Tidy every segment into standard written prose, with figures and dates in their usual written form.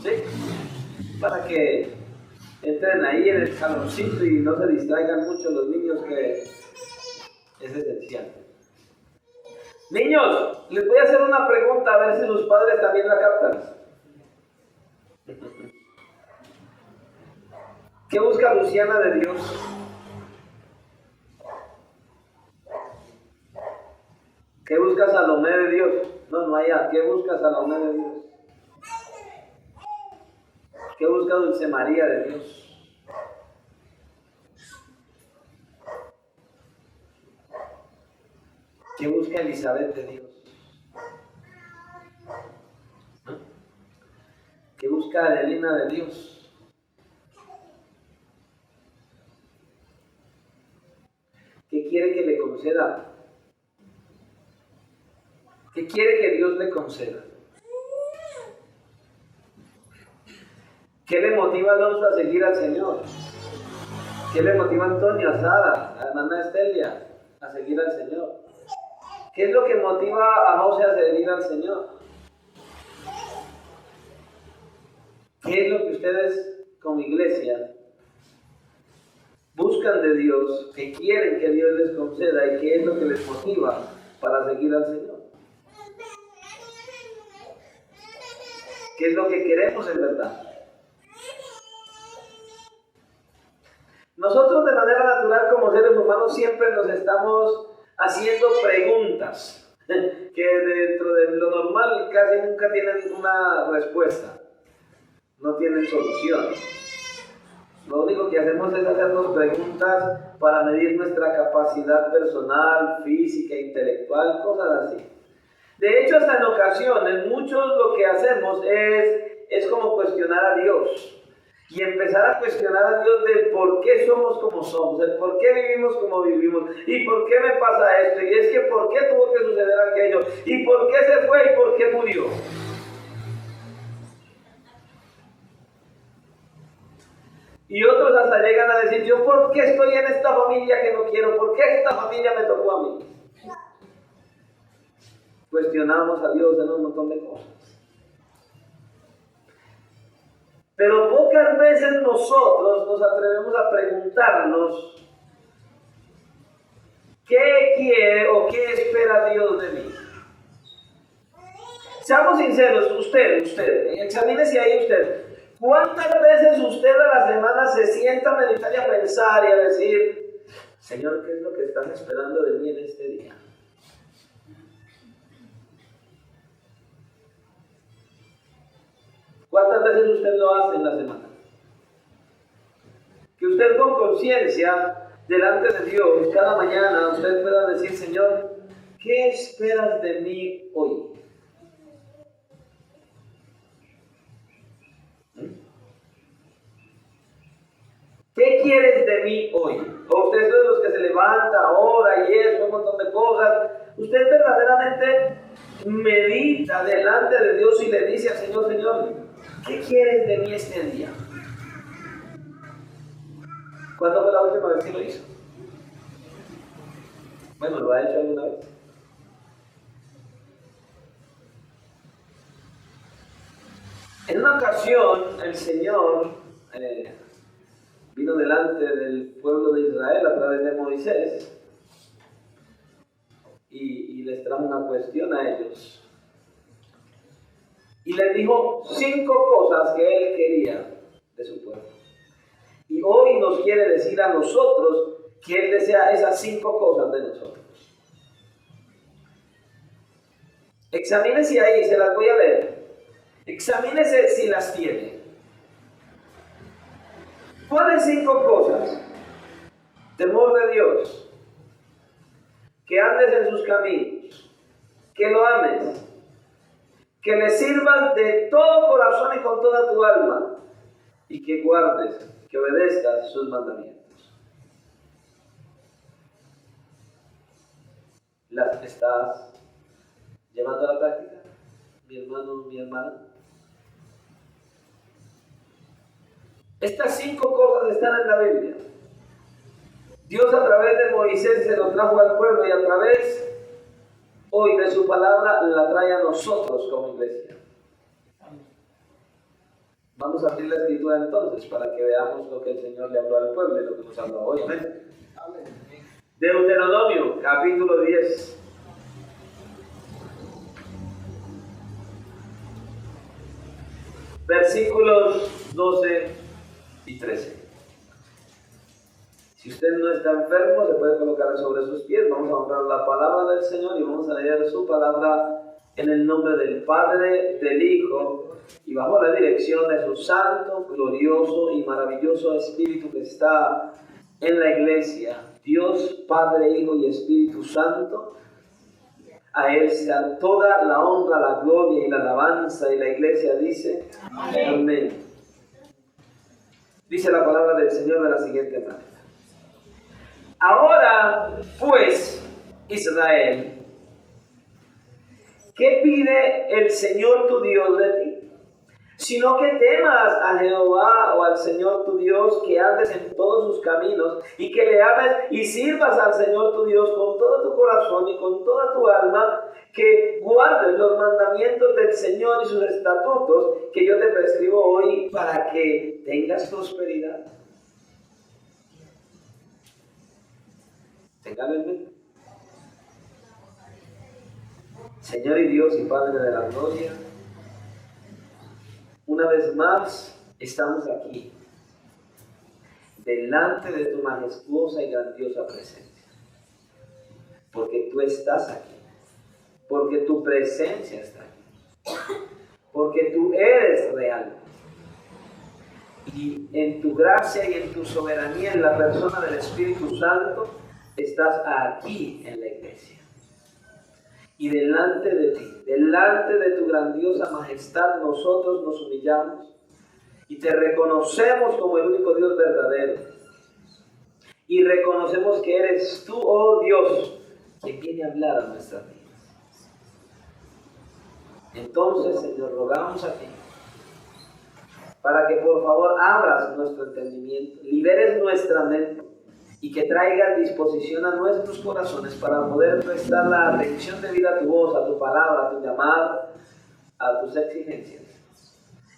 ¿Sí? Para que entren ahí en el saloncito y no se distraigan mucho los niños, que es esencial. Niños, les voy a hacer una pregunta a ver si sus padres también la captan. ¿Qué busca Luciana de Dios? ¿Qué busca Salomé de Dios? No allá. ¿Qué busca Salomé de Dios? ¿Qué busca Dulce María de Dios? ¿Qué busca Elizabeth de Dios? ¿Qué busca Adelina de Dios? ¿Qué quiere que le conceda? ¿Qué quiere que Dios le conceda? ¿Qué le motiva a Alonso a seguir al Señor? ¿Qué le motiva a Antonio, a Sara, a hermana Estelia a seguir al Señor? ¿Qué es lo que motiva a José a seguir al Señor? ¿Qué es lo que ustedes como iglesia buscan de Dios, que quieren que Dios les conceda, y qué es lo que les motiva para seguir al Señor? ¿Qué es lo que queremos en verdad? Nosotros de manera natural como seres humanos siempre nos estamos haciendo preguntas que dentro de lo normal casi nunca tienen una respuesta, no tienen solución. Lo único que hacemos es hacernos preguntas para medir nuestra capacidad personal, física, intelectual, cosas así. De hecho, hasta en ocasiones, muchos lo que hacemos es como cuestionar a Dios. Y empezar a cuestionar a Dios del por qué somos como somos, el por qué vivimos como vivimos, y por qué me pasa esto, y es que por qué tuvo que suceder aquello, y por qué se fue, y por qué murió. Y otros hasta llegan a decir, yo por qué estoy en esta familia que no quiero, por qué esta familia me tocó a mí. Cuestionamos a Dios en un montón de cosas. Pero pocas veces nosotros nos atrevemos a preguntarnos qué quiere o qué espera Dios de mí. Seamos sinceros, usted, examínese ahí usted. ¿Cuántas veces usted a la semana se sienta a meditar y a pensar y a decir, Señor, ¿qué es lo que estás esperando de mí en este día? ¿Cuántas veces usted lo hace en la semana? Que usted con conciencia, delante de Dios, cada mañana usted pueda decir, Señor, ¿qué esperas de mí hoy? ¿Qué quieres de mí hoy? O usted es de los que se levanta, ora y eso, un montón de cosas. Usted verdaderamente medita delante de Dios y le dice al Señor, Señor, ¿qué quieres de mí este día? ¿Cuándo fue la última vez que lo hizo? Bueno, ¿lo ha hecho alguna vez? En una ocasión, el Señor vino delante del pueblo de Israel a través de Moisés y les trajo una cuestión a ellos. Y les dijo 5 cosas que Él quería de su pueblo. Y hoy nos quiere decir a nosotros que Él desea esas 5 cosas de nosotros. Examínese ahí, se las voy a leer. Examínese si las tiene. ¿Cuáles 5 cosas? Temor de Dios, que andes en sus caminos, que lo ames, que le sirvas de todo corazón y con toda tu alma, y que guardes, que obedezcas sus mandamientos. ¿Las estás llevando a la práctica, mi hermano, mi hermana? Estas 5 cosas están en la Biblia. Dios a través de Moisés se lo trajo al pueblo y a través hoy de su palabra la trae a nosotros como iglesia. Vamos a abrir la escritura entonces para que veamos lo que el Señor le habló al pueblo y lo que nos habló hoy. Amén. Deuteronomio, capítulo 10. Versículos 12 y 13. Si usted no está enfermo, se puede colocar sobre sus pies. Vamos a honrar la palabra del Señor y vamos a leer su palabra en el nombre del Padre, del Hijo y bajo la dirección de su santo, glorioso y maravilloso Espíritu que está en la iglesia. Dios, Padre, Hijo y Espíritu Santo. A Él sea toda la honra, la gloria y la alabanza. Y la iglesia dice: amén. Amén. Dice la palabra del Señor de la siguiente manera: ahora, pues, Israel, ¿qué pide el Señor tu Dios de ti? Sino que temas a Jehová o al Señor tu Dios, que andes en todos sus caminos y que le ames y sirvas al Señor tu Dios con todo tu corazón y con toda tu alma, que guardes los mandamientos del Señor y sus estatutos que yo te prescribo hoy para que tengas prosperidad. Téngalo en mente. Señor y Dios y Padre de la gloria, una vez más estamos aquí, delante de tu majestuosa y grandiosa presencia, porque tú estás aquí, porque tu presencia está aquí, porque tú eres real. Y en tu gracia y en tu soberanía, en la persona del Espíritu Santo, estás aquí en la iglesia. Y delante de ti, delante de tu grandiosa majestad, nosotros nos humillamos y te reconocemos como el único Dios verdadero. Y reconocemos que eres tú, oh Dios, quien viene a hablar a nuestras vidas. Entonces, Señor, rogamos a ti para que por favor abras nuestro entendimiento, liberes nuestra mente y que traigas disposición a nuestros corazones para poder prestar la atención debida a tu voz, a tu palabra, a tu llamada, a tus exigencias.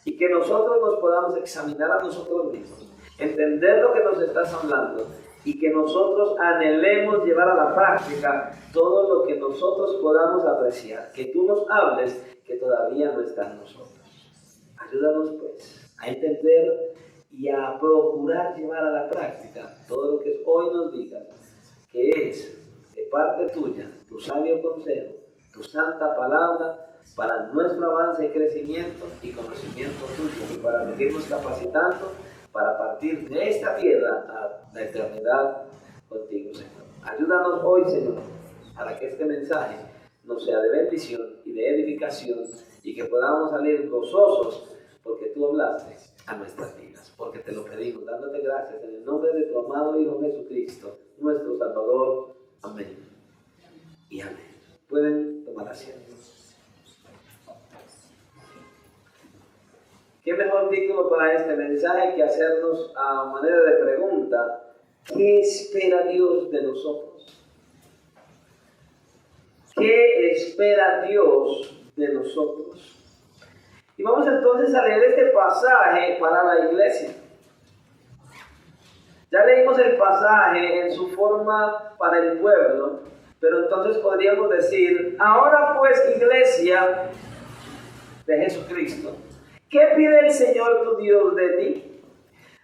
Y que nosotros nos podamos examinar a nosotros mismos, entender lo que nos estás hablando y que nosotros anhelemos llevar a la práctica todo lo que nosotros podamos apreciar. Que tú nos hables que todavía no está en nosotros. Ayúdanos pues a entender y a procurar llevar a la práctica todo lo que hoy nos digas, que es de parte tuya, tu sabio consejo, tu santa palabra, para nuestro avance y crecimiento y conocimiento tuyo, y para seguirnos capacitando para partir de esta tierra a la eternidad contigo, Señor. Ayúdanos hoy, Señor, para que este mensaje nos sea de bendición y de edificación y que podamos salir gozosos porque tú hablaste a nuestras vidas, porque te lo pedimos, dándote gracias en el nombre de tu amado Hijo Jesucristo, nuestro Salvador. Amén y amén. Pueden tomar asiento. ¿Qué mejor título para este mensaje que hacernos a manera de pregunta: ¿qué espera Dios de nosotros? ¿Qué espera Dios de nosotros? Y vamos entonces a leer este pasaje para la iglesia. Ya leímos el pasaje en su forma para el pueblo, pero entonces podríamos decir: ahora pues, iglesia de Jesucristo, ¿qué pide el Señor tu Dios de ti?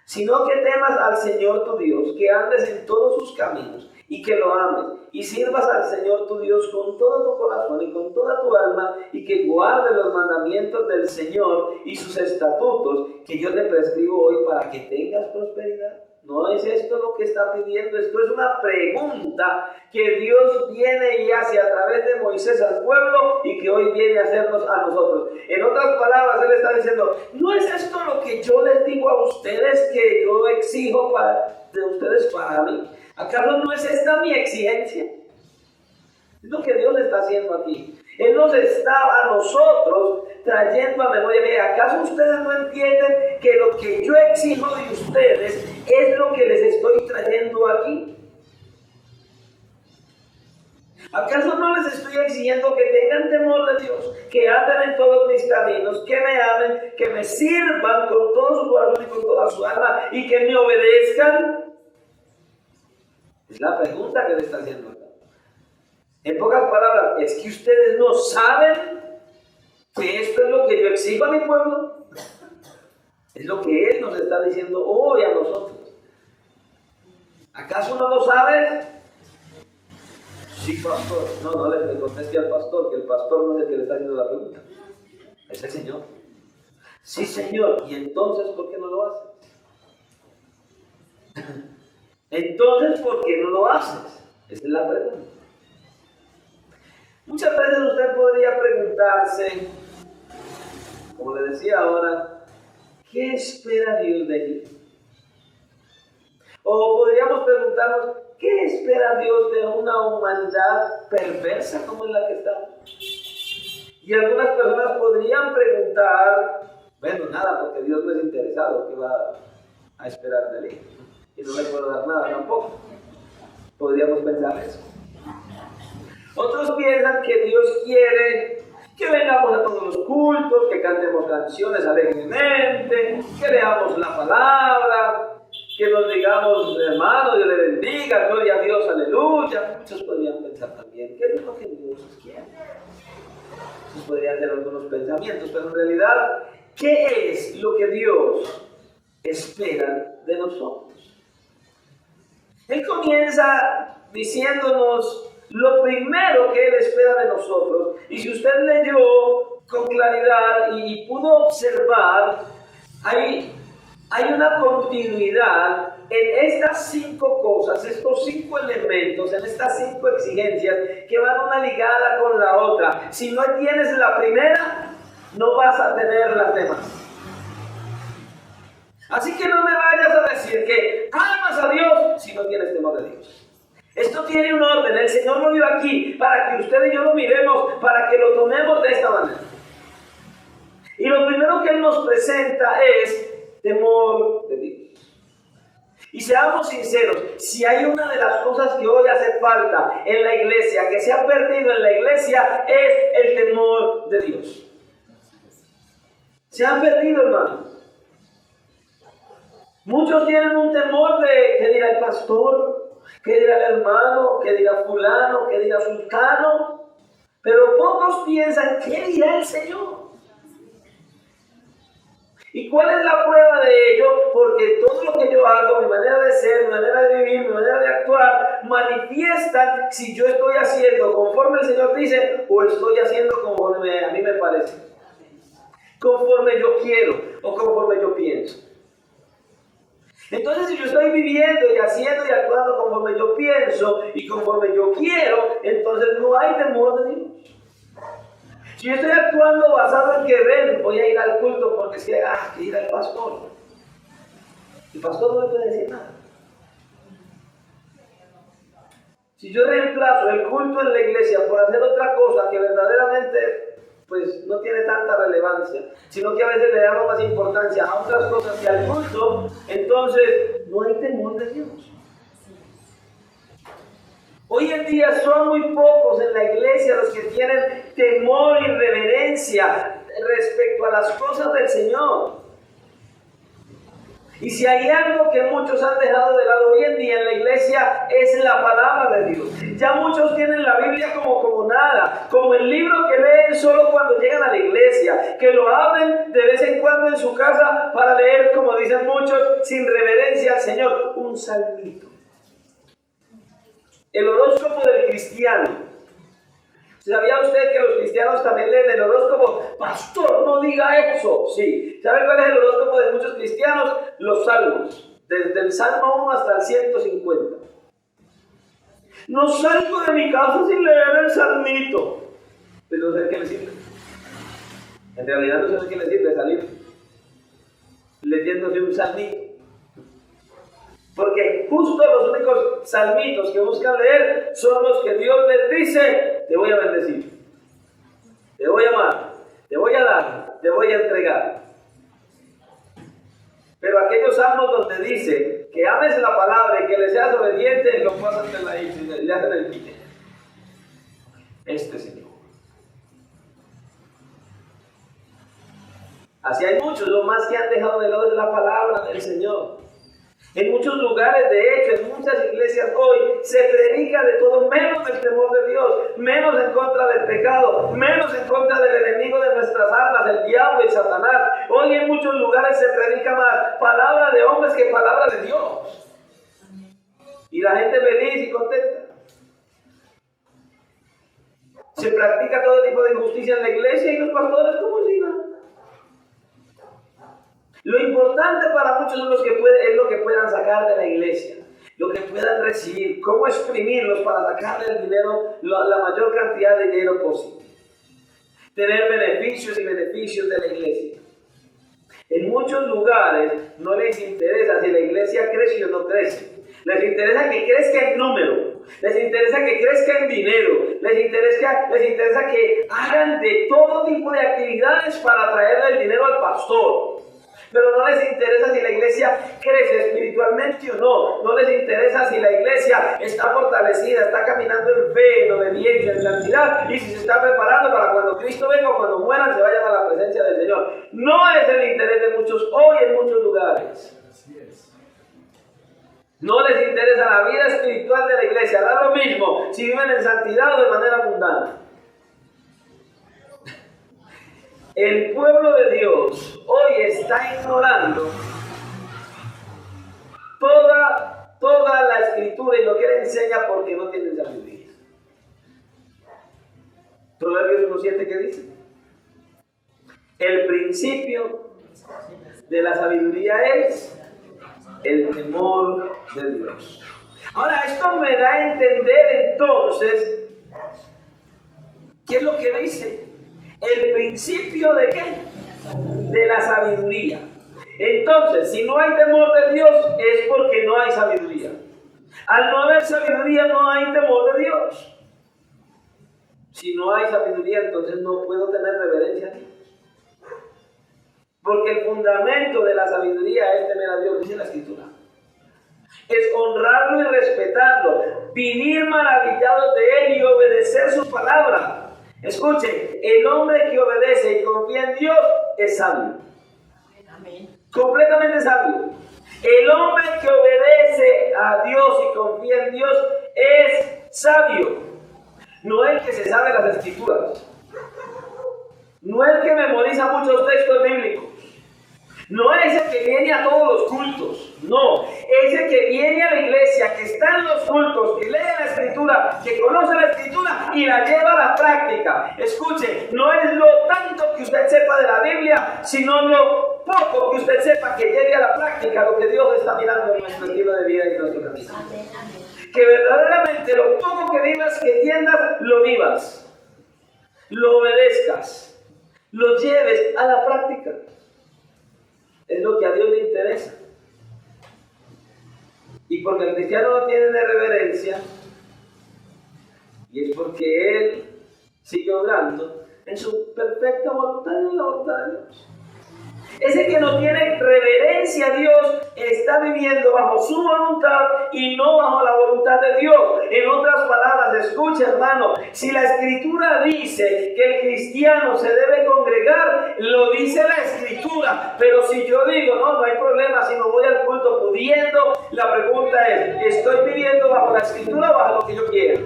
Sino que temas al Señor tu Dios, que andes en todos sus caminos y que lo ames y sirvas al Señor tu Dios con todo tu corazón y con toda tu alma, y que guardes los mandamientos del Señor y sus estatutos que yo te prescribo hoy para que tengas prosperidad. ¿No es esto lo que está pidiendo? Esto es una pregunta que Dios viene y hace a través de Moisés al pueblo y que hoy viene a hacernos a nosotros. En otras palabras, Él está diciendo: ¿no es esto lo que yo les digo a ustedes, que yo exijo de ustedes para mí? ¿Acaso no es esta mi exigencia? Es lo que Dios le está haciendo aquí. Él nos está a nosotros trayendo a memoria. Mira, ¿acaso ustedes no entienden que lo que yo exijo de ustedes es lo que les estoy trayendo aquí? ¿Acaso no les estoy exigiendo que tengan temor de Dios, que anden en todos mis caminos, que me amen, que me sirvan con todo su corazón y con toda su alma y que me obedezcan? Es la pregunta que le está haciendo acá. En pocas palabras, ¿es que ustedes no saben que esto es lo que yo exijo a mi pueblo? Es lo que Él nos está diciendo hoy a nosotros. ¿Acaso no lo sabes? Sí, pastor. No le conteste al pastor, que el pastor no es el que le está haciendo la pregunta. Es el Señor. Sí, Señor. ¿Y entonces por qué no lo haces? Entonces, ¿por qué no lo haces? Esa es la pregunta. Muchas veces usted podría preguntarse, como le decía ahora, ¿qué espera Dios de mí? O podríamos preguntarnos, ¿qué espera Dios de una humanidad perversa como es la que estamos? Y algunas personas podrían preguntar, bueno, nada, porque Dios no es interesado, ¿qué va a esperar de mí? Y no le puedo dar nada tampoco. Podríamos pensar eso. Otros piensan que Dios quiere que vengamos a todos los cultos, que cantemos canciones alegremente, que leamos la palabra, que nos digamos, hermano, Dios le bendiga, gloria a Dios, aleluya. Muchos podrían pensar también, ¿qué es lo que Dios quiere? Esos podrían ser algunos pensamientos, pero en realidad, ¿qué es lo que Dios espera de nosotros? Él comienza diciéndonos lo primero que Él espera de nosotros. Y si usted leyó con claridad y pudo observar, hay una continuidad en estas 5 cosas, estos 5 elementos, en estas 5 exigencias que van una ligada con la otra. Si no tienes la primera, no vas a tener las demás. Así que no me vayas a decir que amas a Dios si no tienes temor de Dios. Esto tiene un orden. El Señor lo dio aquí para que usted y yo lo miremos, para que lo tomemos de esta manera. Y lo primero que Él nos presenta es temor de Dios. Y seamos sinceros, si hay una de las cosas que hoy hace falta en la iglesia, que se ha perdido en la iglesia, es el temor de Dios. Se ha perdido, hermano. Muchos tienen un temor de qué dirá el pastor, qué dirá el hermano, qué dirá fulano, qué dirá sultano, pero pocos piensan qué dirá el Señor. ¿Y cuál es la prueba de ello? Porque todo lo que yo hago, mi manera de ser, mi manera de vivir, mi manera de actuar, manifiestan si yo estoy haciendo conforme el Señor dice o estoy haciendo conforme a mí me parece, conforme yo quiero o conforme yo pienso. Entonces, si yo estoy viviendo y haciendo y actuando conforme yo pienso y conforme yo quiero, entonces no hay temor de Dios. Si yo estoy actuando basado en que ven, voy a ir al culto porque si que ir al pastor. El pastor no me puede decir nada. Si yo reemplazo el culto en la iglesia por hacer otra cosa que verdaderamente pues no tiene tanta relevancia, sino que a veces le damos más importancia a otras cosas que al culto, entonces no hay temor de Dios. Hoy en día son muy pocos en la iglesia los que tienen temor y reverencia respecto a las cosas del Señor. Y si hay algo que muchos han dejado de lado hoy en día en la iglesia es la palabra de Dios. Ya muchos tienen la Biblia como nada, como el libro que leen solo cuando llegan a la iglesia, que lo abren de vez en cuando en su casa para leer, como dicen muchos, sin reverencia al Señor, un salmito. El horóscopo del cristiano. ¿Sabía usted que los cristianos también leen el horóscopo? Pastor, no diga eso. Sí. ¿Sabe cuál es el horóscopo de muchos cristianos? Los salmos. Desde el Salmo 1 hasta el 150. No salgo de mi casa sin leer el salmito. Pero no sé qué le sirve. En realidad no sé qué le sirve salir leyéndose un salmito. Porque justo los únicos salmitos que buscan leer son los que Dios les dice: te voy a bendecir, te voy a amar, te voy a dar, te voy a entregar. Pero aquellos salmos donde dice que ames la palabra y que le seas obediente, lo pasan de la isla y le hacen el quite. este Señor. Así hay muchos, lo más que han dejado de lado es la palabra del Señor. En muchos lugares, de hecho, en muchas iglesias hoy, se predica de todo menos del temor de Dios, menos en contra del pecado, menos en contra del enemigo de nuestras almas, el diablo y Satanás. Hoy en muchos lugares se predica más palabra de hombres que palabra de Dios. Y la gente feliz y contenta. Se practica todo tipo de injusticia en la iglesia y los pastores como si nada. Lo importante para muchos es lo que puedan sacar de la iglesia, lo que puedan recibir, cómo exprimirlos para sacarle el dinero, la mayor cantidad de dinero posible. Tener beneficios y beneficios de la iglesia. En muchos lugares no les interesa si la iglesia crece o no crece. Les interesa que crezca en número, les interesa que crezca en dinero, les interesa que hagan de todo tipo de actividades para traerle el dinero al pastor. Pero no les interesa si la iglesia crece espiritualmente o no. No les interesa si la iglesia está fortalecida, está caminando en fe, en obediencia, en santidad, y si se está preparando para cuando Cristo venga o cuando mueran se vayan a la presencia del Señor. No es el interés de muchos hoy en muchos lugares. Así es. No les interesa la vida espiritual de la iglesia. Da lo mismo si viven en santidad o de manera mundana. El pueblo de Dios hoy está ignorando toda la escritura y lo que le enseña porque no tienen sabiduría. Proverbios 1:7, ¿qué dice? El principio de la sabiduría es el temor de Dios. Ahora, esto me da a entender entonces, ¿qué es lo que dice? El principio de qué? De la sabiduría. Entonces, si no hay temor de Dios, es porque no hay sabiduría. Al no haber sabiduría, no hay temor de Dios. Si no hay sabiduría, entonces no puedo tener reverencia a Dios. Porque el fundamento de la sabiduría es temer a Dios, dice la Escritura. Es honrarlo y respetarlo, vivir maravillados de Él y obedecer su palabra. Escuchen, el hombre que obedece y confía en Dios es sabio. Amén. Completamente sabio. El hombre que obedece a Dios y confía en Dios es sabio. No el que se sabe las escrituras. No el que memoriza muchos textos bíblicos. No es el que viene a todos los cultos, no, es el que viene a la iglesia, que está en los cultos, que lee la escritura, que conoce la escritura y la lleva a la práctica. Escuche, no es lo tanto que usted sepa de la Biblia, sino lo poco que usted sepa que llegue a la práctica lo que Dios está mirando en nuestro estilo de vida y nuestro camino. Que verdaderamente lo poco que vivas, que entiendas, lo vivas, lo obedezcas, lo lleves a la práctica. Es lo que a Dios le interesa. Y porque el cristiano no tiene reverencia, y es porque él sigue obrando en su perfecta voluntad y en la voluntad de Dios. Ese que no tiene reverencia a Dios está viviendo bajo su voluntad y no bajo la voluntad de Dios. En otras palabras, escucha, hermano, si la Escritura dice que el cristiano se debe congregar, lo dice la Escritura. Pero si yo digo, no hay problema, si no voy al culto pudiendo, la pregunta es, ¿estoy viviendo bajo la Escritura o bajo lo que yo quiero?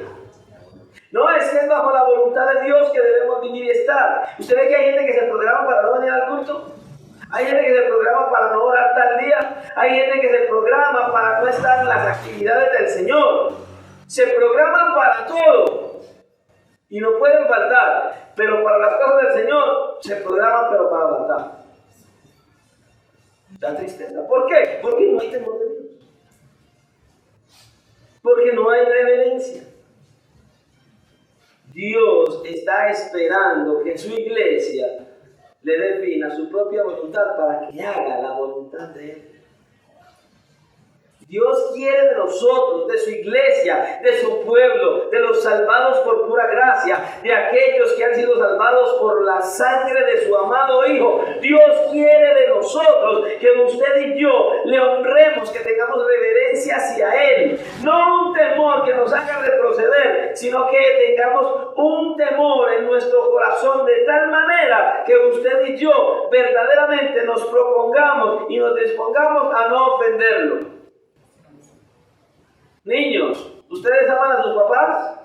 No, es que es bajo la voluntad de Dios que debemos vivir y estar. ¿Usted ve que hay gente que se programa para no venir al culto? Hay gente que se programa para no orar tal día. Hay gente que se programa para no estar en las actividades del Señor. Se programan para todo y no pueden faltar. Pero para las cosas del Señor se programan pero para faltar. Da tristeza. ¿Por qué? Porque no hay temor de Dios. Porque no hay reverencia. Dios está esperando que su iglesia le dé fin a su propia voluntad para que haga la voluntad de Él. Dios quiere de nosotros, de su iglesia, de su pueblo, de los salvados por pura gracia, de aquellos que han sido salvados por la sangre de su amado Hijo. Dios quiere de nosotros nosotros que usted y yo le honremos, que tengamos reverencia hacia Él. No un temor que nos haga retroceder, sino que tengamos un temor en nuestro corazón de tal manera que usted y yo verdaderamente nos propongamos y nos dispongamos a no ofenderlo. Niños, ¿ustedes aman a sus papás?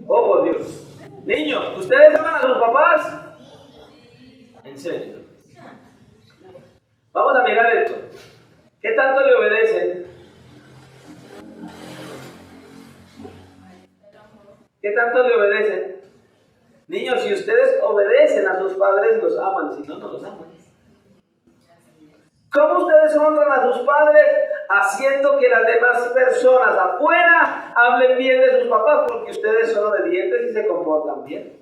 Oh, por Dios. Niños, ¿ustedes aman a sus papás? ¿En serio? Vamos a mirar esto. ¿Qué tanto le obedecen? ¿Qué tanto le obedecen? Niños, si ustedes obedecen a sus padres, los aman. Si no, no los aman. ¿Cómo ustedes honran a sus padres? Haciendo que las demás personas afuera hablen bien de sus papás, porque ustedes son obedientes y se comportan bien.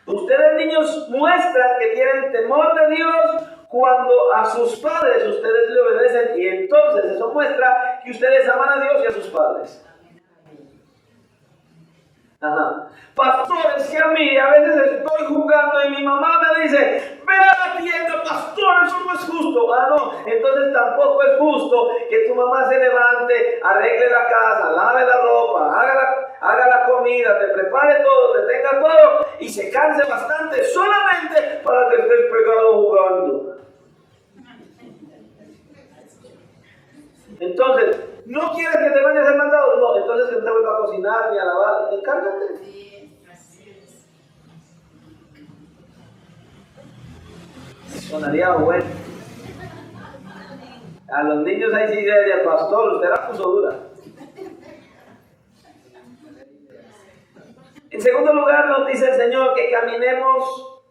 Ustedes, niños, muestran que tienen temor de Dios cuando a sus padres ustedes le obedecen, y entonces eso muestra que ustedes aman a Dios y a sus padres. Ajá. Pastor, es que a mí a veces estoy jugando y mi mamá me dice: ve a la tienda, pastor, eso no es justo. Ah, no, entonces tampoco es justo que tu mamá se levante, arregle la casa, lave la ropa, haga la comida, te prepare todo, te tenga todo y se canse bastante solamente para que estés pegado jugando. Entonces, ¿no quieres que te vayas a ser mandado? No, entonces que no te vuelva a cocinar ni a lavar. Encárgate. Sí, así es. Sonaría bueno. A los niños ahí sí de pastor, usted la puso dura. En segundo lugar nos dice el Señor que caminemos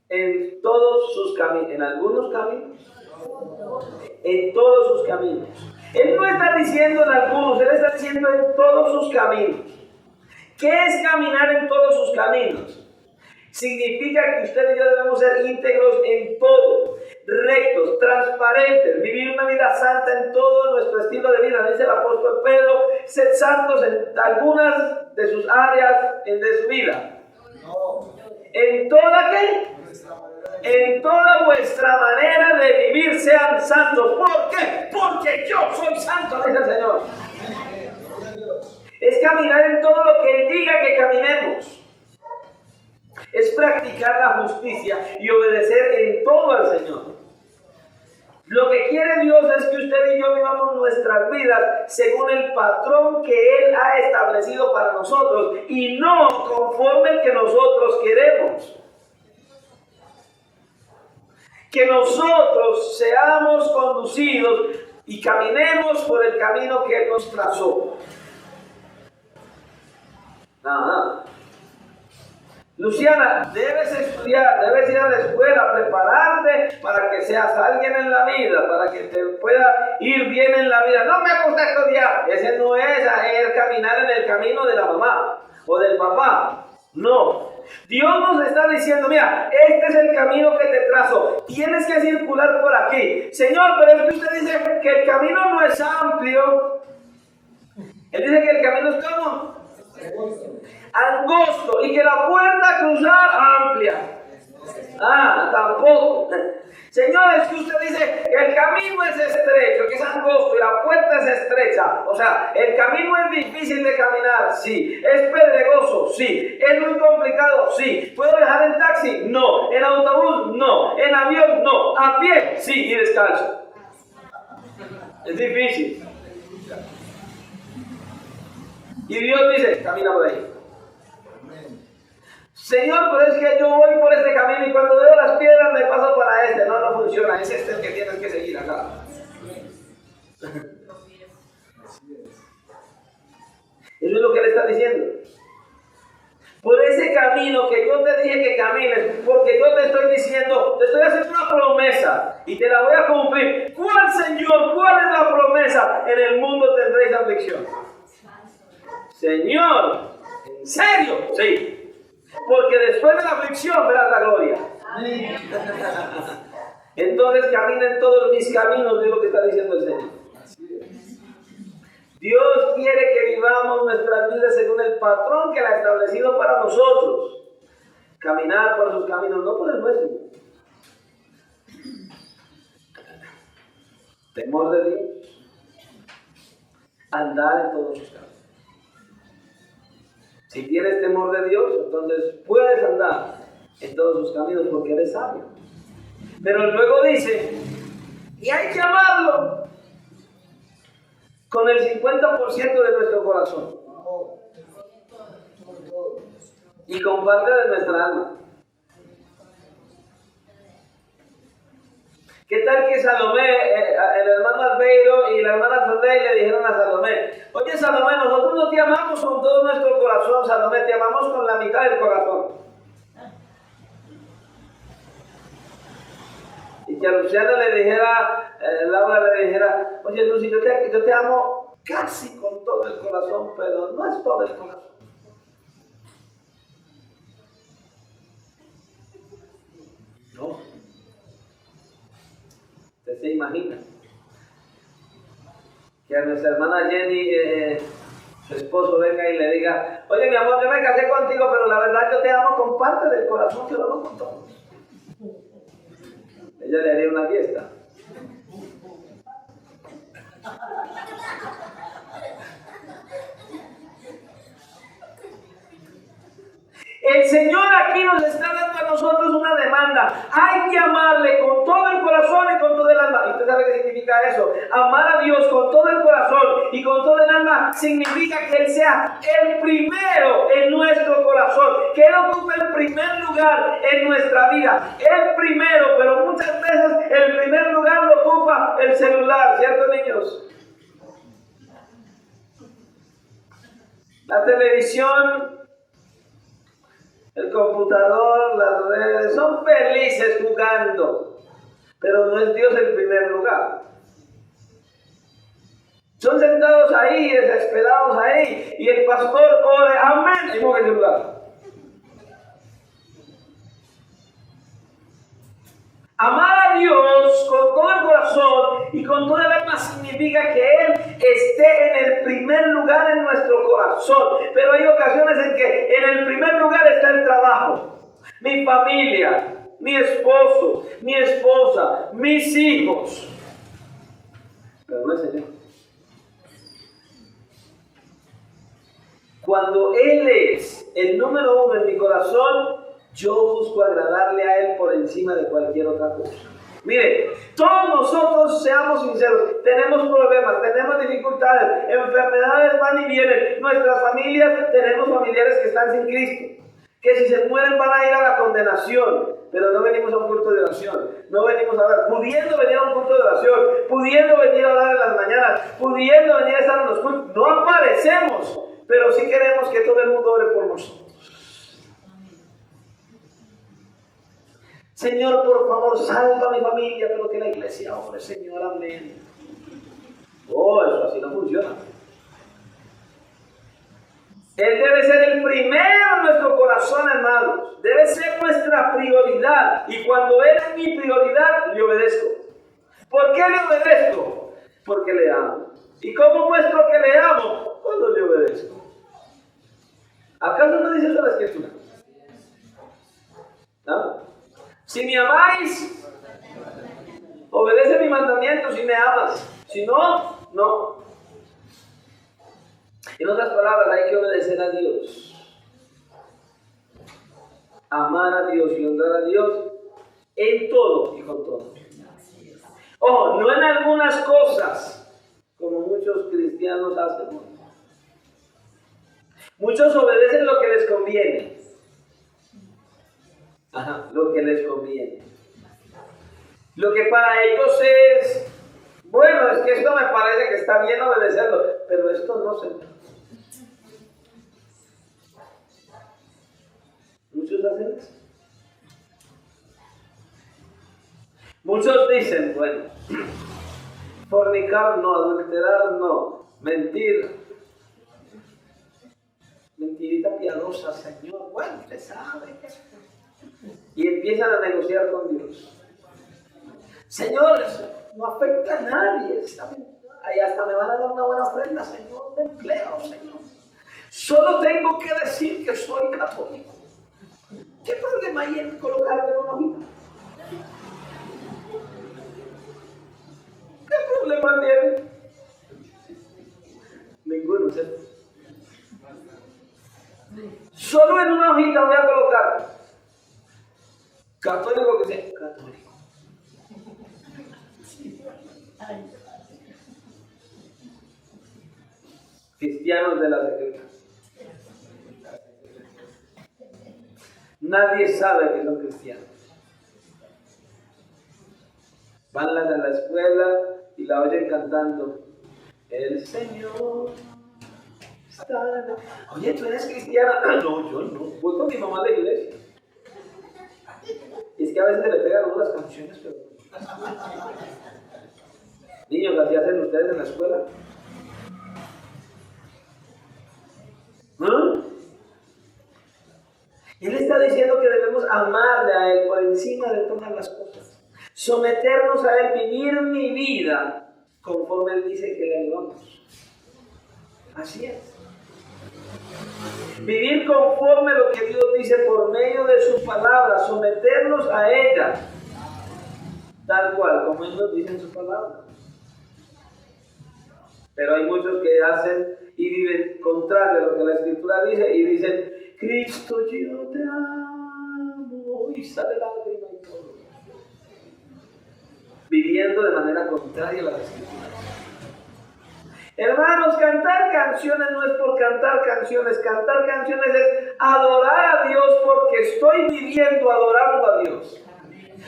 en todos sus caminos, en algunos caminos, en todos sus caminos. Él no está diciendo en algunos, Él está diciendo en todos sus caminos. ¿Qué es caminar en todos sus caminos? Significa que usted y yo debemos ser íntegros en todo, rectos, transparentes, vivir una vida santa en todo nuestro estilo de vida. Dice el apóstol Pedro: sed santos en algunas de sus áreas de su vida. ¿En toda qué? En toda vuestra manera de vivir sean santos. ¿Por qué? Porque yo soy santo, dice el Señor. Es caminar en todo lo que Él diga que caminemos. Es practicar la justicia y obedecer en todo al Señor. Lo que quiere Dios es que usted y yo vivamos nuestras vidas según el patrón que Él ha establecido para nosotros y no conforme el que nosotros queremos. Que nosotros seamos conducidos y caminemos por el camino que Él nos trazó. Ajá. Luciana, debes estudiar, debes ir a la escuela, prepararte para que seas alguien en la vida, para que te pueda ir bien en la vida. No me gusta estudiar. Ese no es el caminar en el camino de la mamá o del papá. No. Dios nos está diciendo: mira, este es el camino que te trazo. Tienes que circular por aquí. Señor, pero es que usted dice que el camino no es amplio. Él dice que el camino es ¿cómo? Angosto, y que la puerta a cruzar amplia. Ah, tampoco. Señor, es que usted dice que el camino es estrecho, que es angosto y la puerta es estrecha. O sea, el camino es difícil de caminar, sí. Es pedregoso, sí. Es muy complicado, sí. ¿Puedo viajar en taxi? No. ¿En autobús? No. ¿En avión? No. ¿A pie? Sí, y descalzo. Es difícil. Y Dios dice: camina por ahí. Señor, pero es que yo voy por este camino y cuando veo las piedras me paso para este. No, no funciona. Es este el que tienes que seguir acá. Eso es lo que Él está diciendo. Por ese camino que yo te dije que camines, porque yo te estoy diciendo, te estoy haciendo una promesa y te la voy a cumplir. ¿Cuál, Señor? ¿Cuál es la promesa? En el mundo tendréis aflicción. Señor, ¿en serio? Sí. Porque después de la aflicción verás la gloria. Entonces camina en todos mis caminos, es lo que está diciendo el Señor. Dios quiere que vivamos vivamos nuestras vidas según el patrón que Él ha establecido para nosotros. Caminar por sus caminos, no por el nuestro. Temor de Dios. Andar en todos sus caminos. Si tienes temor de Dios, entonces puedes andar en todos sus caminos porque eres sabio. Pero luego dice, y hay que amarlo con el 50% de nuestro corazón y con parte de nuestra alma. ¿Qué tal que Salomé, el hermano Albeiro y la hermana Fredey le dijeron a Salomé, oye Salomé, nosotros no te amamos con todo nuestro corazón, Salomé, te amamos con la mitad del corazón? Y que a Luciana le dijera, Laura le dijera, oye Lucy, yo te amo casi con todo el corazón, pero no es todo el corazón. No. ¿Usted se imagina que a nuestra hermana Jenny, su esposo, venga y le diga, oye mi amor, yo me casé contigo, pero la verdad yo te amo con parte del corazón, pero no con todo? Ella le haría una fiesta. El Señor aquí nos está dando a nosotros una demanda. Hay que amarle con todo el corazón y con todo el alma. ¿Y usted sabe qué significa eso? Amar a Dios con todo el corazón y con todo el alma significa que Él sea el primero en nuestro corazón. Que Él ocupe el primer lugar en nuestra vida. El primero, pero muchas veces el primer lugar lo ocupa el celular, ¿cierto, niños? La televisión, el computador, las redes, son felices jugando, pero no es Dios el primer lugar. Son sentados ahí, desesperados ahí, y el pastor ore, amén, y mueve el celular. Amar a Dios con todo el corazón y con todo el alma significa que Él esté en el primer lugar en nuestro corazón. Pero hay ocasiones en que en el primer lugar está el trabajo, mi familia, mi esposo, mi esposa, mis hijos. Pero no el Señor. Cuando Él es el número uno en mi corazón, yo busco agradarle a Él por encima de cualquier otra cosa. Mire, todos nosotros, seamos sinceros, tenemos problemas, tenemos dificultades, enfermedades van y vienen. Nuestras familias, tenemos familiares que están sin Cristo, que si se mueren van a ir a la condenación. Pero no venimos a un culto de oración, no venimos a orar, pudiendo venir a un culto de oración, pudiendo venir a orar en las mañanas, pudiendo venir a estar en los cultos. No aparecemos, pero sí queremos que todo el mundo ore por nosotros. Señor, por favor, salva a mi familia, pero que la iglesia ore, Señor, amén. Oh, eso así no funciona. Él debe ser el primero en nuestro corazón, hermanos. Debe ser nuestra prioridad. Y cuando Él es mi prioridad, le obedezco. ¿Por qué le obedezco? Porque le amo. ¿Y cómo muestro que le amo? Cuando le obedezco. ¿Acaso no dice eso la Escritura? ¿No? Si me amáis, obedece mi mandamiento si me amas. Si no, no. En otras palabras, hay que obedecer a Dios. Amar a Dios y honrar a Dios en todo y con todo. Ojo, no en algunas cosas, como muchos cristianos hacen. Muchos obedecen lo que les conviene. Lo que les conviene. Lo que para ellos es, bueno, es que esto me parece que está bien obedecerlo, pero esto no se... Muchos hacen eso. Muchos dicen, bueno, fornicar no, adulterar no, mentir. Mentirita piadosa, Señor, bueno, usted sabe. Y empiezan a negociar con Dios. Señor, no afecta a nadie. Ahí hasta me van a dar una buena ofrenda, Señor, de empleo, Señor. Solo tengo que decir que soy católico. ¿Qué problema hay en colocarte en una hojita? ¿Qué problema tiene? Ninguno, ¿cierto? Solo en una hojita voy a colocar católico, que sea católico. Cristianos de la secreta. Nadie sabe que son cristianos. Van a la escuela y la oyen cantando: el Señor está. Oye, ¿tú eres cristiana? No, yo no. Voy con mi mamá a la iglesia. Y es que a veces se le pegan a uno las canciones, pero... Niños, ¿así hacen ustedes en la escuela? ¿Ah? Él está diciendo que debemos amarle a Él por encima de todas las cosas. Someternos a Él, vivir mi vida conforme Él dice que le vivamos. Así es. Vivir conforme a lo que Dios dice por medio de su palabra, someternos a ella, tal cual como Él nos dice en su palabra. Pero hay muchos que hacen y viven contrario a lo que la Escritura dice y dicen: Cristo, yo te amo, y sale lágrima y todo. Viviendo de manera contraria a la Escritura. Hermanos, cantar canciones no es por cantar canciones es adorar a Dios porque estoy viviendo adorando a Dios.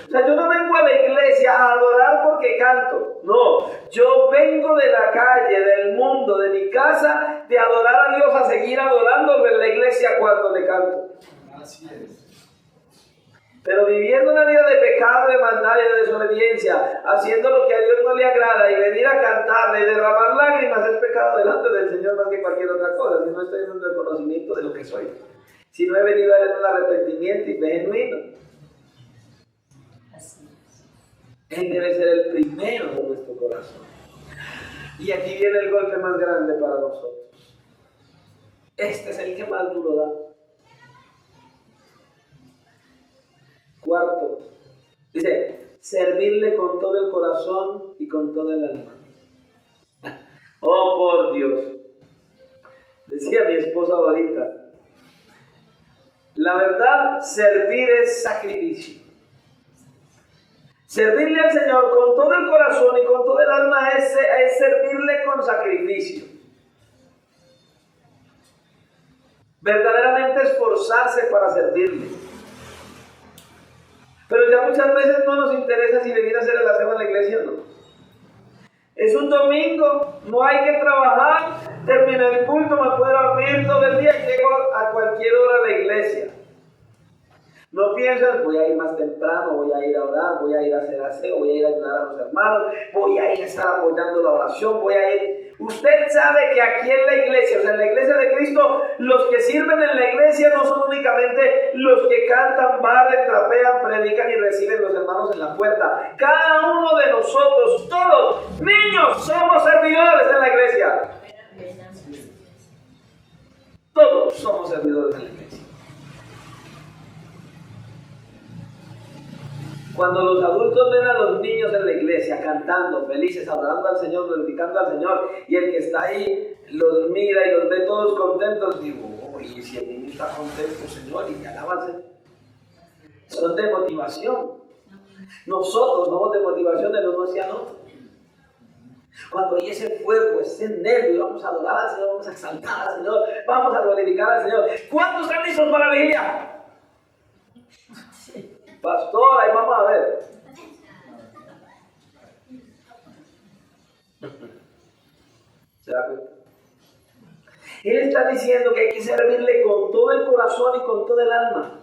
O sea, yo no vengo a la iglesia a adorar porque canto. No, yo vengo de la calle, del mundo, de mi casa, de adorar a Dios, a seguir adorándolo en la iglesia cuando le canto. Así es. Pero viviendo una vida de pecado, de maldad y de desobediencia, haciendo lo que a Dios no le agrada y venir a cantarle y derramar lágrimas, es pecado delante del Señor más que cualquier otra cosa. Si no estoy en un reconocimiento de lo que soy, si no he venido a Él en un arrepentimiento y fe genuino. Él debe ser el primero de nuestro corazón. Y aquí viene el golpe más grande para nosotros. Este es el que más duro da. Cuarto, dice: servirle con todo el corazón y con todo el alma. Oh, por Dios. Decía mi esposa ahorita, la verdad, servir es sacrificio. Servirle al Señor con todo el corazón y con todo el alma es servirle con sacrificio. Verdaderamente esforzarse para servirle. Pero ya muchas veces no nos interesa si venir a hacer el aseo en la iglesia o no. Es un domingo, no hay que trabajar, termina el culto, me puedo dormir todo el día y llego a cualquier hora a la iglesia. No piensas: voy a ir más temprano, voy a ir a orar, voy a ir a hacer aseo, voy a ir a ayudar a los hermanos, voy a ir a estar apoyando la oración, voy a ir... Usted sabe que aquí en la iglesia, o sea, en la iglesia de Cristo, los que sirven en la iglesia no son únicamente los que cantan, barren, trapean, predican y reciben los hermanos en la puerta. Cada uno de nosotros, todos, niños, somos servidores en la iglesia. Todos somos servidores en la iglesia. Cuando los adultos ven a los niños en la iglesia cantando, felices, adorando al Señor, glorificando al Señor, y el que está ahí los mira y los ve todos contentos, digo: oye, si el niño está contento, Señor, y te alaban, Señor. Son de motivación. Nosotros somos de motivación de los uno hacia el otro. Cuando hay ese fuego, ese nervio, vamos a adorar al Señor, vamos a exaltar al Señor, vamos a glorificar al Señor. ¿Cuántos están listos para la vigilia? Pastor, ahí vamos a ver. ¿Se da cuenta? Él está diciendo que hay que servirle con todo el corazón y con todo el alma.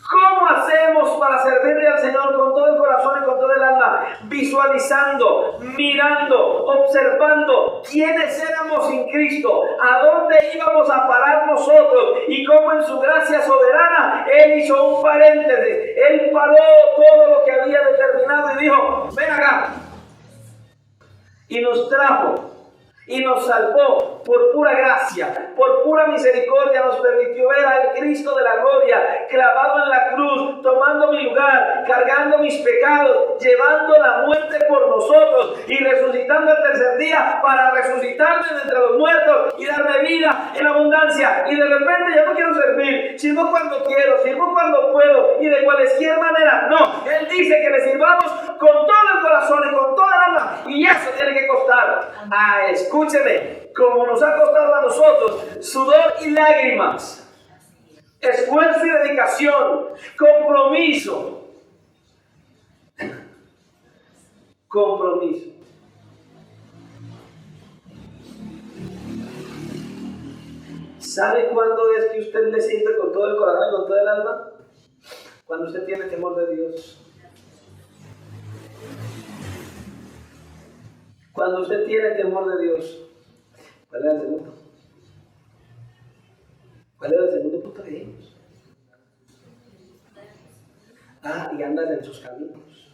¿Cómo hacemos para servirle al Señor con todo el corazón y con todo el alma? Visualizando, mirando, observando quiénes éramos sin Cristo, a dónde íbamos a parar nosotros y cómo en su gracia soberana Él hizo un paréntesis. Él paró todo lo que había determinado y dijo: ven acá. Y nos trajo. Y y nos salvó por pura gracia, por pura misericordia nos permitió ver al Cristo de la gloria clavado en la cruz, tomando mi lugar, cargando mis pecados, llevando la muerte por nosotros y resucitando el tercer día para resucitarme de entre los muertos y darme vida en abundancia. Y de repente ya no quiero servir, sirvo cuando quiero, sirvo cuando puedo y de cualquier manera. No, Él dice que le sirvamos con todo el corazón y con toda el alma, y eso tiene que costar. Escúcheme, como nos ha costado a nosotros sudor y lágrimas, esfuerzo y dedicación, compromiso. ¿Sabe cuándo es que usted le sirve con todo el corazón y con todo el alma? Cuando usted tiene temor de Dios. Cuando usted tiene temor de Dios. ¿Cuál era el segundo? ¿Cuál era el segundo punto que dijimos? Y andas en sus caminos.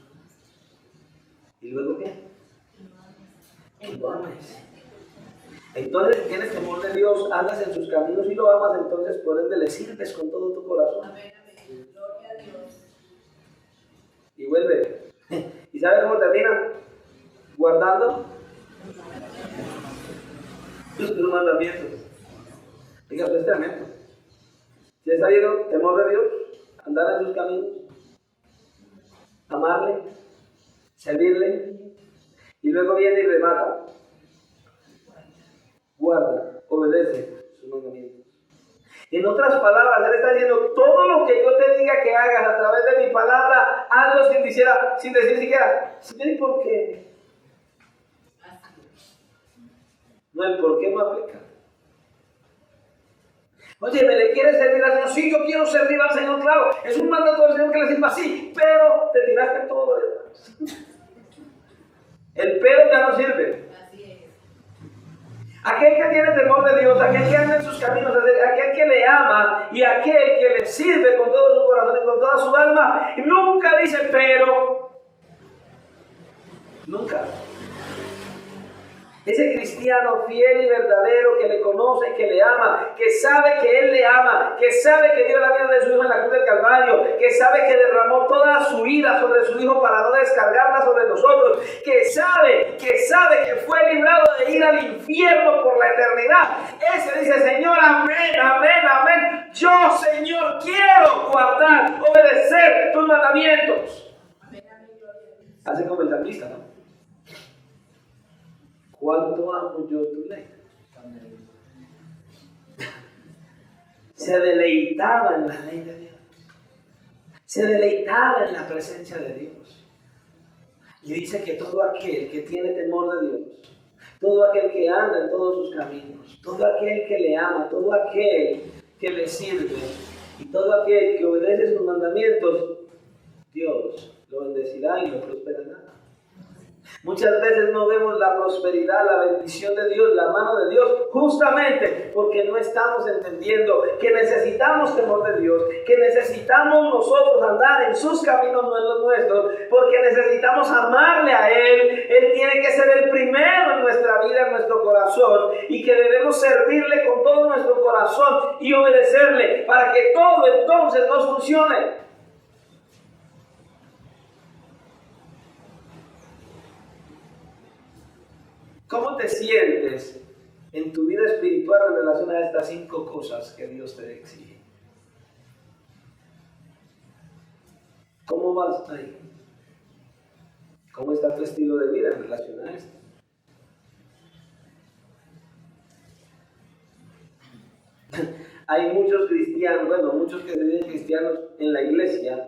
¿Y luego qué? Que lo ames. Entonces, si tienes temor de Dios, andas en sus caminos y lo amas, entonces por ende le sirves con todo tu corazón. Amén, amén. Gloria a Dios. Y vuelve. ¿Y sabe cómo termina? Guardando sus mandamientos. Diga, es tremendo. Si has sabido temor de Dios, andar en sus caminos, amarle, servirle, y luego viene y remata. Guarda, obedece sus mandamientos. En otras palabras, Él está diciendo, todo lo que yo te diga que hagas a través de mi palabra, hazlo sin decir siquiera, ¿y por qué? No, el por qué no aplica. Oye, ¿me le quieres servir al Señor? Sí, yo quiero servir al Señor, claro. Es un mandato del Señor que le sirva así, pero te tiraste todo lo demás. El pero ya no sirve. Aquel que tiene temor de Dios, aquel que anda en sus caminos, aquel que le ama y aquel que le sirve con todo su corazón y con toda su alma, nunca dice pero. Nunca. Ese cristiano fiel y verdadero que le conoce, que le ama, que sabe que Él le ama, que sabe que dio la vida de su Hijo en la cruz del Calvario, que sabe que derramó toda su ira sobre su Hijo para no descargarla sobre nosotros, que sabe que fue librado de ir al infierno por la eternidad. Ese dice, Señor, amén, amén, amén. Yo, Señor, quiero guardar, obedecer tus mandamientos. Así como el salmista, ¿no? ¿Cuánto amo yo tu ley? Se deleitaba en la ley de Dios. Se deleitaba en la presencia de Dios. Y dice que todo aquel que tiene temor de Dios, todo aquel que anda en todos sus caminos, todo aquel que le ama, todo aquel que le sirve y todo aquel que obedece sus mandamientos, Dios lo bendecirá y lo prosperará. Muchas veces no vemos la prosperidad, la bendición de Dios, la mano de Dios, justamente porque no estamos entendiendo que necesitamos temor de Dios, que necesitamos nosotros andar en sus caminos, no en los nuestros, porque necesitamos amarle a Él. Él tiene que ser el primero en nuestra vida, en nuestro corazón, y que debemos servirle con todo nuestro corazón y obedecerle para que todo entonces nos funcione. ¿Cómo te sientes en tu vida espiritual en relación a estas 5 cosas que Dios te exige? ¿Cómo vas ahí? ¿Cómo está tu estilo de vida en relación a esto? Hay muchos cristianos, muchos que se dicen cristianos en la iglesia,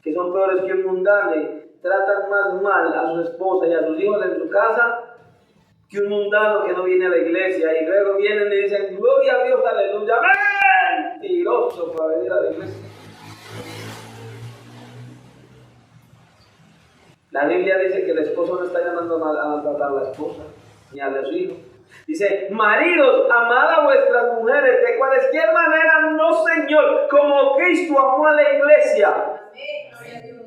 que son peores que un mundano y tratan más mal a su esposa y a sus hijos en su casa que un mundano que no viene a la iglesia, y luego vienen y dicen, gloria a Dios, aleluya, mentiroso para venir a la iglesia. La Biblia dice que el esposo no está llamando a maltratar a la esposa, ni a los hijos. Dice, maridos, amad a vuestras mujeres de cualquier manera, no Señor, como Cristo amó a la iglesia. Amén, gloria a Dios.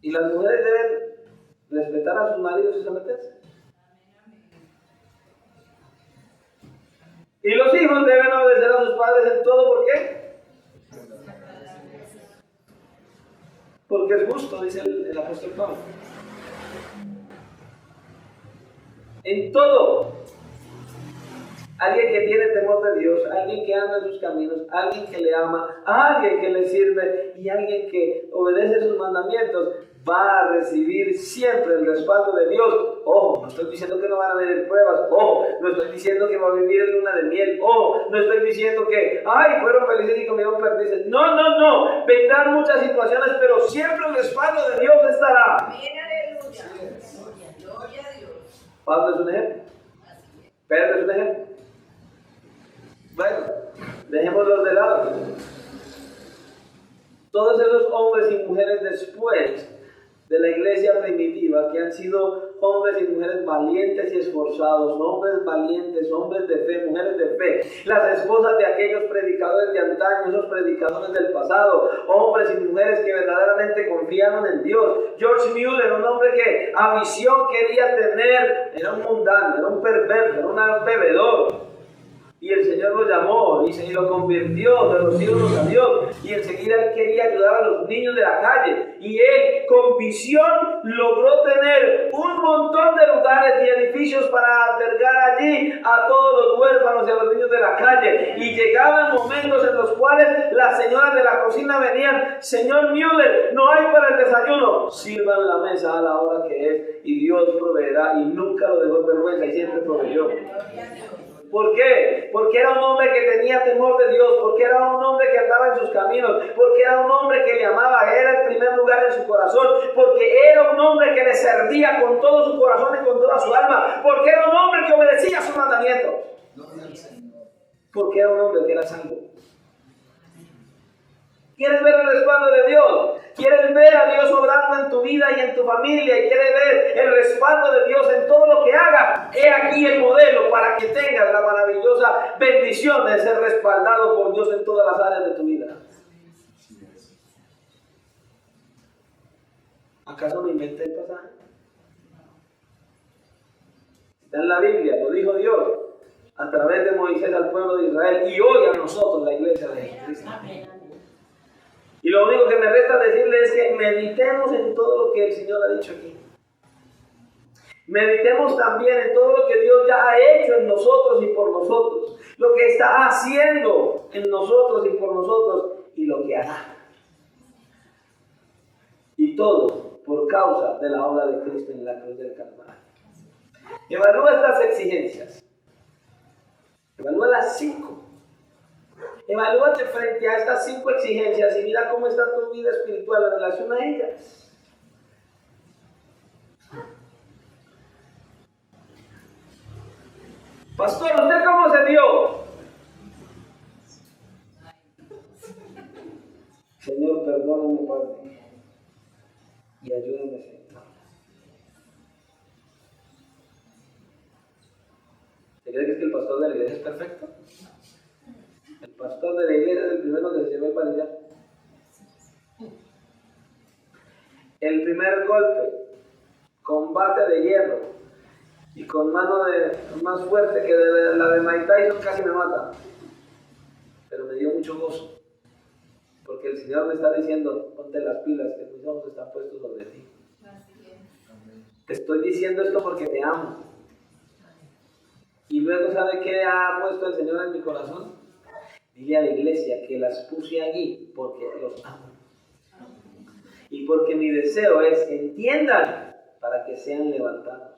Y las mujeres deben respetar a sus maridos y someterse. Y los hijos deben obedecer a sus padres en todo, ¿por qué? Porque es justo, dice el apóstol Pablo. En todo. Alguien que tiene temor de Dios, alguien que anda en sus caminos, alguien que le ama, alguien que le sirve y alguien que obedece sus mandamientos, va a recibir siempre el respaldo de Dios. Ojo, no estoy diciendo que no van a venir pruebas. Ojo, no estoy diciendo que va a vivir en luna de miel. Ojo, no estoy diciendo que, fueron felices y comieron perdices. No. Vendrán muchas situaciones, pero siempre el respaldo de Dios estará. Amén, aleluya. Gloria a Dios. Pablo es un ejemplo. Pedro es un ejemplo. Bueno, dejémoslos de lado. Todos esos hombres y mujeres después de la iglesia primitiva, que han sido hombres y mujeres valientes y esforzados, hombres valientes, hombres de fe, mujeres de fe, las esposas de aquellos predicadores de antaño, esos predicadores del pasado, hombres y mujeres que verdaderamente confiaron en Dios. George Mueller, un hombre que a visión quería tener, era un mundano, era un perverso, era un bebedor. Y el Señor lo llamó y lo convirtió de los ídolos a Dios. Y enseguida él quería ayudar a los niños de la calle. Y él, con visión, logró tener un montón de lugares y edificios para albergar allí a todos los huérfanos y a los niños de la calle. Y llegaban momentos en los cuales las señoras de la cocina venían: señor Mueller, no hay para el desayuno. Sirvan la mesa a la hora que es y Dios proveerá. Y nunca lo dejó en vergüenza y siempre proveyó. ¿Por qué? Porque era un hombre que tenía temor de Dios, porque era un hombre que andaba en sus caminos, porque era un hombre que le amaba, era el primer lugar en su corazón, porque era un hombre que le servía con todo su corazón y con toda su alma, porque era un hombre que obedecía sus mandamientos, porque era un hombre que era santo. ¿Quieres ver el respaldo de Dios? ¿Quieres ver a Dios obrando en tu vida y en tu familia? ¿Y quieres ver el respaldo de Dios en todo lo que hagas? He aquí el modelo para que tengas la maravillosa bendición de ser respaldado por Dios en todas las áreas de tu vida. ¿Acaso no inventé el pasaje? Está en la Biblia, lo dijo Dios a través de Moisés al pueblo de Israel y hoy a nosotros, la iglesia de Jesucristo. Y lo único que me resta decirle es que meditemos en todo lo que el Señor ha dicho aquí. Meditemos también en todo lo que Dios ya ha hecho en nosotros y por nosotros. Lo que está haciendo en nosotros y por nosotros y lo que hará. Y todo por causa de la obra de Cristo en la cruz del Calvario. Evalúa estas exigencias. Evalúa las 5. Evalúate frente a estas 5 exigencias y mira cómo está tu vida espiritual en relación a ellas. Pastor, ¿usted cómo se dio? Señor, perdóname, Padre, y ayúdame, Señor. ¿Se cree que es que el pastor de la iglesia es perfecto? El pastor de la iglesia es el primero que se lleva para allá. El primer golpe, combate de hierro y con mano más fuerte que la de Mike Tyson, casi me mata. Pero me dio mucho gozo, porque el Señor me está diciendo: ponte las pilas, que mis ojos están puestos sobre ti. Te estoy diciendo esto porque te amo. Y luego, ¿sabe qué ha puesto el Señor en mi corazón? Dile a la iglesia que las puse allí porque los amo. Y porque mi deseo es que entiendan para que sean levantados.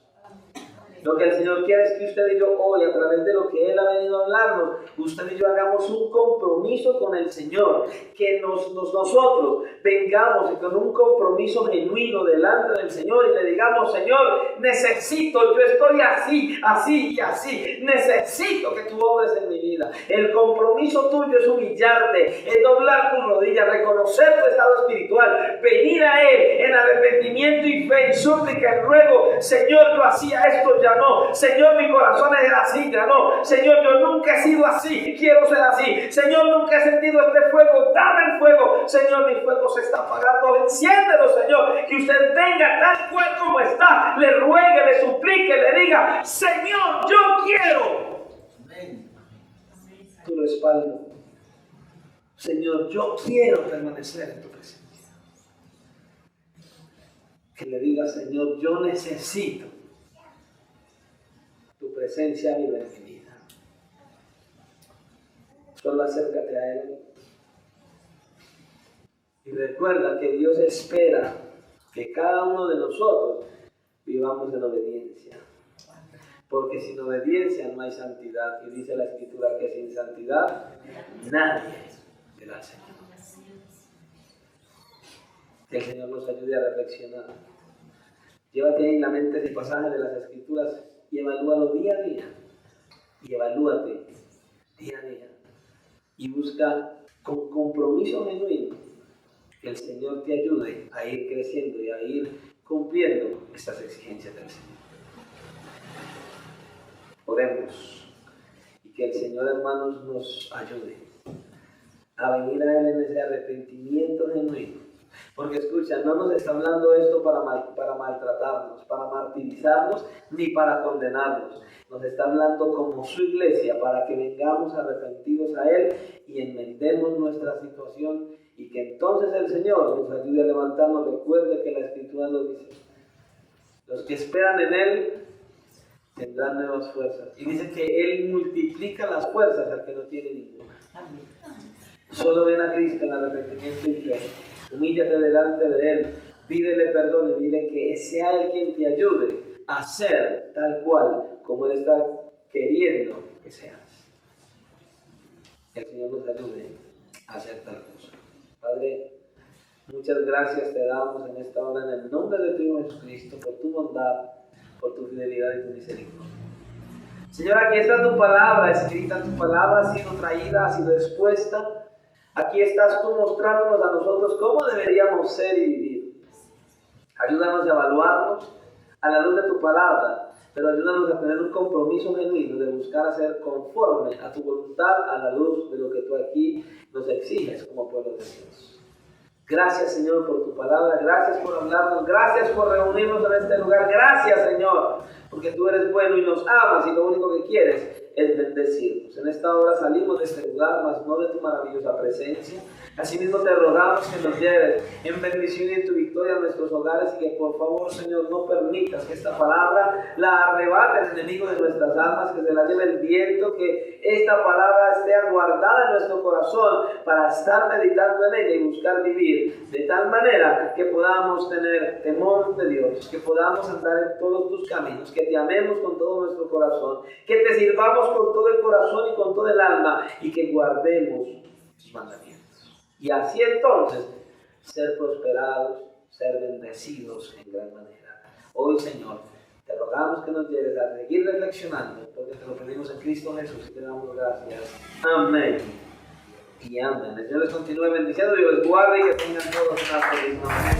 Lo que el Señor quiere es que usted y yo hoy, a través de lo que Él ha venido a hablarnos, usted y yo hagamos un compromiso con el Señor, que nosotros vengamos con un compromiso genuino delante del Señor y le digamos: Señor, necesito, yo estoy así, así y así, necesito que tú obres en mi vida. El compromiso tuyo es humillarte, es doblar tus rodillas, reconocer tu estado espiritual, venir a Él en arrepentimiento y fe, en súplica, en ruego: Señor, yo hacía esto, ya no. Señor, mi corazón era así, ya no. Señor, yo nunca he sido así, quiero ser así. Señor, nunca he sentido este fuego, dame el fuego. Señor, mi fuego se está apagando, enciéndelo, Señor. Que usted venga tal cual como está, le ruegue, le suplique, le diga: Señor, yo quiero. tu respaldo. Señor, yo quiero permanecer en tu presencia. Que le digas, Señor, yo necesito tu presencia viva en mi vida. Solo acércate a Él. Y recuerda que Dios espera que cada uno de nosotros vivamos en obediencia. Porque sin obediencia no hay santidad. Y dice la Escritura que sin santidad nadie verá al Señor. Que el Señor nos ayude a reflexionar. Llévate ahí en la mente ese pasaje de las Escrituras y evalúalo día a día. Y evalúate día a día. Y busca con compromiso genuino que el Señor te ayude a ir creciendo y a ir cumpliendo estas exigencias del Señor. Oremos y que el Señor, hermanos, nos ayude a venir a Él en ese arrepentimiento genuino. Porque escucha, no nos está hablando esto para maltratarnos, para martirizarnos, ni para condenarnos. Nos está hablando como su iglesia para que vengamos arrepentidos a Él y enmendemos nuestra situación y que entonces el Señor nos ayude a levantarnos. Recuerde que la Escritura lo dice. Los que esperan en Él tendrán nuevas fuerzas. Y dice que Él multiplica las fuerzas al que no tiene ninguna. Solo ven a Cristo en arrepentimiento y fe. Humíllate delante de Él, pídele perdón y dile que sea Él quien te ayude a ser tal cual como Él está queriendo que seas. Que el Señor nos ayude a hacer tal cosa. Padre, muchas gracias te damos en esta hora en el nombre de tu Hijo Jesucristo por tu bondad, por tu fidelidad y tu misericordia. Señor, aquí está tu palabra escrita, tu palabra ha sido traída, ha sido expuesta. Aquí estás tú mostrándonos a nosotros cómo deberíamos ser y vivir. Ayúdanos a evaluarnos a la luz de tu palabra, pero ayúdanos a tener un compromiso genuino de buscar hacer conforme a tu voluntad a la luz de lo que tú aquí nos exiges como pueblo de Dios. Gracias, Señor, por tu palabra. Gracias por hablarnos. Gracias por reunirnos en este lugar. Gracias, Señor, porque tú eres bueno y nos amas y lo único que quieres es bendecirnos. En esta hora salimos de este lugar, mas no de tu maravillosa presencia. Asimismo te rogamos que nos lleves en bendición y en tu victoria a nuestros hogares y que por favor, Señor, no permitas que esta palabra la arrebate el enemigo de nuestras almas, que se la lleve el viento, que esta palabra esté guardada en nuestro corazón para estar meditando en ella y buscar vivir de tal manera que podamos tener temor de Dios, que podamos andar en todos tus caminos, que te amemos con todo nuestro corazón, que te sirvamos con todo el corazón y con todo el alma y que guardemos tus mandamientos. Y así entonces ser prosperados, ser bendecidos en gran manera. Hoy, Señor, te rogamos que nos lleves a seguir reflexionando, porque te lo pedimos en Cristo Jesús y te damos gracias. Amén. Y amén. El Señor les continúe bendiciendo y los guarde y que tengan todos una feliz noche.